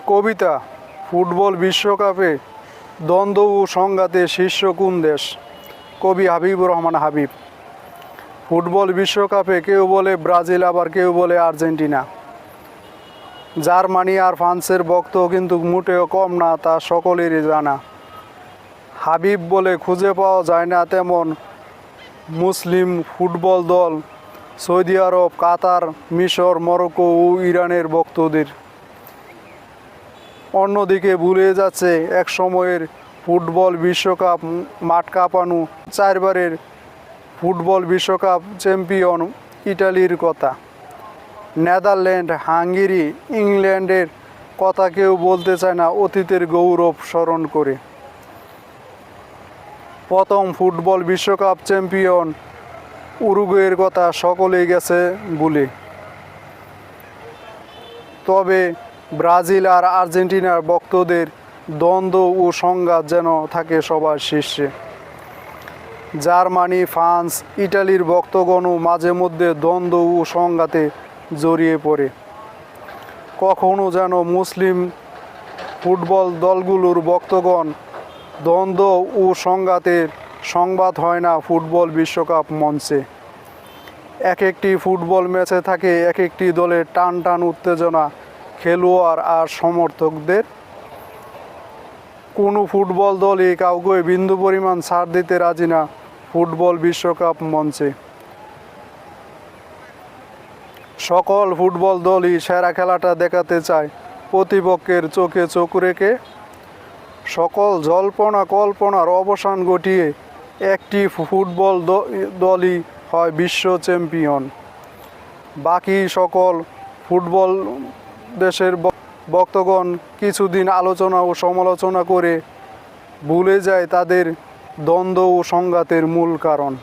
কবিতা football বিশ্বকাপে দ্বন্দ্ব ও সংঘাতে শীর্ষ কোন দেশ? কবি হাবিবুর রহমান হাবিব। ফুটবল বিশ্বকাপে কেউ বলে ব্রাজিল, আবার কেউ বলে আর্জেন্টিনা। জার্মানি আর ফ্রান্সের ভক্ত কিন্তু মোটেও কম না, তা সকলেরই জানা। হাবিব বলে খুঁজে পাওয়া যায় না তেমন মুসলিম ফুটবল দল সৌদি আরব, কাতার, মিশর, মরক্কো ও ইরানের ভক্তদের। অন্যদিকে ভুলে যাচ্ছে এক সময়ের ফুটবল বিশ্বকাপ মাঠ কাঁপানো 4বারের ফুটবল বিশ্বকাপ চ্যাম্পিয়ন ইটালির কথা। নেদারল্যান্ড, হাঙ্গেরি, ইংল্যান্ডের কথা কেউ বলতে চায় না অতীতের গৌরব স্মরণ করে। প্রথম ফুটবল বিশ্বকাপ চ্যাম্পিয়ন উরুগুয়ের কথা সকলেই গেছে ভুলে। তবে ব্রাজিল আর আর্জেন্টিনার ভক্তদের দ্বন্দ্ব ও সংঘাত যেন থাকে সবার শীর্ষে। জার্মানি, ফ্রান্স, ইটালির ভক্তগণও মাঝে মধ্যে দ্বন্দ্ব ও সংঘাতে জড়িয়ে পড়ে। কখনো যেন মুসলিম ফুটবল দলগুলোর ভক্তগণ দ্বন্দ্ব ও সংঘাতের সংবাদ হয় না ফুটবল বিশ্বকাপ মঞ্চে। এক একটি ফুটবল ম্যাচে থাকে এক একটি দলের টান টান উত্তেজনা, খেলোয়াড় আর সমর্থকদের। কোনো ফুটবল দলই কাউকে বিন্দু পরিমাণ ছাড় দিতে রাজি না ফুটবল বিশ্বকাপ মঞ্চে। সকল ফুটবল দলই সেরা খেলাটা দেখাতে চায় প্রতিপক্ষের চোখে চোখ রেখে। সকল জল্পনা কল্পনার অবসান ঘটিয়ে একটি ফুটবল দলই হয় বিশ্ব চ্যাম্পিয়ন। বাকি সকল ফুটবল দেশের ভক্তগণ কিছুদিন আলোচনা ও সমালোচনা করে ভুলে যায় তাদের দ্বন্দ্ব ও সংঘাতের মূল কারণ।